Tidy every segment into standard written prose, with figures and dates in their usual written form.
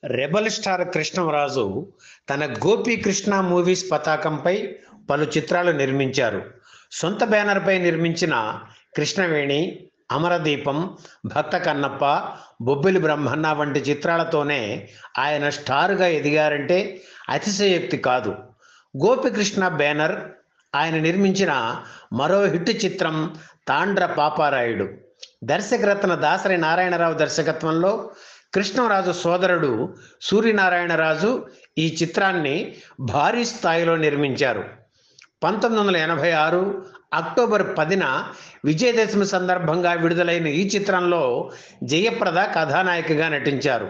Rebel star Krishnamraju తన Gopikrishna movies పతాకంపై పలు చిత్రాలు నిర్మించారు. సొంత బ్యానర్పై నిర్మించిన కృష్ణవేణి, అమరదీపం, భక్త కన్నప్ప, బొబ్బిలి బ్రహ్మన్న వంటి చిత్రాలతోనే ఆయన స్టార్గా ఎదిగారంటే అతిశయోక్తి కాదు. గోపీకృష్ణ బ్యానర్ ఆయన నిర్మించిన మరో హిట్ చిత్రం తాండ్ర పాపారాయుడు. దర్శకరత్న దాసరి నారాయణరావు దర్శకత్వంలో కృష్ణంరాజు సోదరుడు సూర్యనారాయణరాజు ఈ చిత్రాన్ని భారీ స్థాయిలో నిర్మించారు. 1986 అక్టోబర్ 10న విజయదశమి సందర్భంగా విడుదలైన ఈ చిత్రంలో జయప్రద కథానాయికగా నటించారు.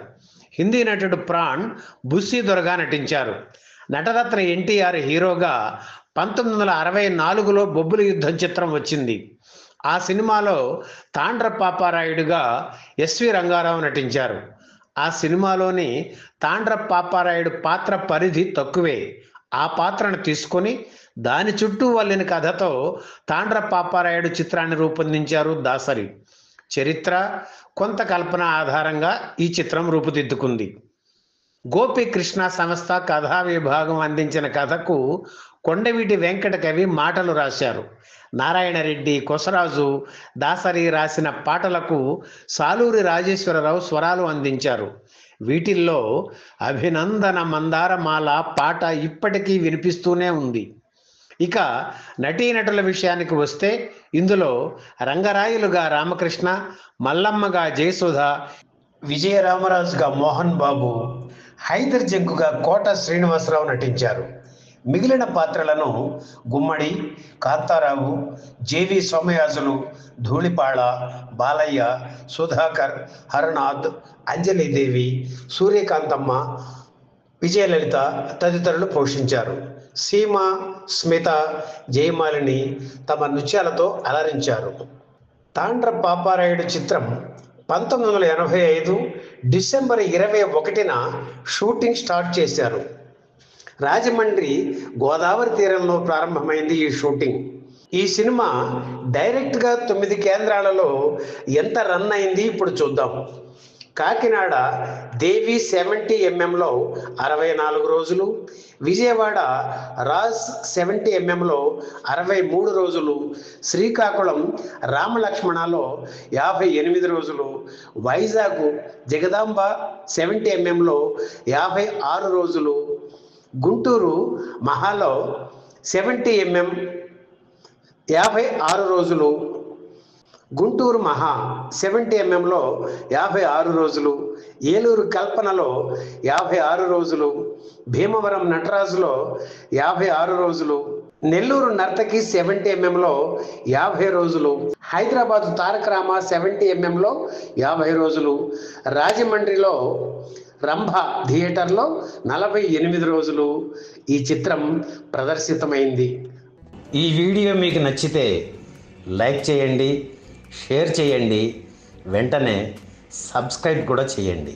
హిందీ నటుడు ప్రాణ్ బుస్సీదొరగా నటించారు. నటరత్న ఎన్టీఆర్ హీరోగా 1964లో బొబ్బిలి యుద్ధం చిత్రం వచ్చింది. ఆ సినిమాలో తాండ్ర పాపారాయుడుగా ఎస్వి రంగారావు నటించారు. ఆ సినిమాలోని తాండ్ర పాపారాయుడు పాత్ర పరిధి తక్కువే. ఆ పాత్రను తీసుకొని దాని చుట్టూ వల్లిన కథతో తాండ్ర పాపారాయుడు చిత్రాన్ని రూపొందించారు దాసరి. చరిత్ర, కొంత కల్పన ఆధారంగా ఈ చిత్రం రూపుదిద్దుకుంది. గోపీకృష్ణ సంస్థ కథా విభాగం అందించిన కథకు కొండవీటి వెంకట కవి మాటలు రాశారు. నారాయణరెడ్డి, కొసరాజు, దాసరి రాసిన పాటలకు సాలూరి రాజేశ్వరరావు స్వరాలు అందించారు. వీటిల్లో అభినందన మందారమాల పాట ఇప్పటికీ వినిపిస్తూనే ఉంది. ఇక నటీనటుల విషయానికి వస్తే ఇందులో రంగరాయులుగా రామకృష్ణ, మల్లమ్మగా జయసుధ, విజయరామరాజుగా మోహన్ బాబు, హైదర్ జంకుగా కోట శ్రీనివాసరావు నటించారు. మిగిలిన పాత్రలను గుమ్మడి, కాంతారావు, జేవి సోమయాజులు, ధూళిపాళ, బాలయ్య, సుధాకర్, హరనాథ్, అంజలీదేవి, సూర్యకాంతమ్మ, విజయలలిత తదితరులు పోషించారు. సీమ, స్మిత, జయమాలిని తమ నృత్యాలతో అలరించారు. తాండ్ర పాపారాయుడు చిత్రం 1985 డిసెంబర్ 21న షూటింగ్ స్టార్ట్ చేశారు. రాజమండ్రి గోదావరి తీరంలో ప్రారంభమైంది ఈ షూటింగ్. ఈ సినిమా డైరెక్ట్గా 9 కేంద్రాలలో ఎంత రన్ అయింది ఇప్పుడు చూద్దాం. కాకినాడ దేవి 70mm 64 రోజులు, విజయవాడ రాజ్ 70mm 63 రోజులు, శ్రీకాకుళం రామలక్ష్మణలో 58 రోజులు, వైజాగ్ జగదాంబ 70mm 56 రోజులు, గుంటూరు మహాలో 70mm 56 రోజులు, గుంటూరు మహా 70mm 56 రోజులు, ఏలూరు కల్పనలో 56 రోజులు, భీమవరం నటరాజులో 56 రోజులు, నెల్లూరు నర్తకి 70mm 50 రోజులు, హైదరాబాదు తారకరామ 70mm 50 రోజులు, రాజమండ్రిలో రంభ థియేటర్లో 48 రోజులు ఈ చిత్రం ప్రదర్శితమైంది. ఈ వీడియో మీకు నచ్చితే లైక్ చేయండి, షేర్ చేయండి, వెంటనే సబ్స్క్రైబ్ కూడా చేయండి.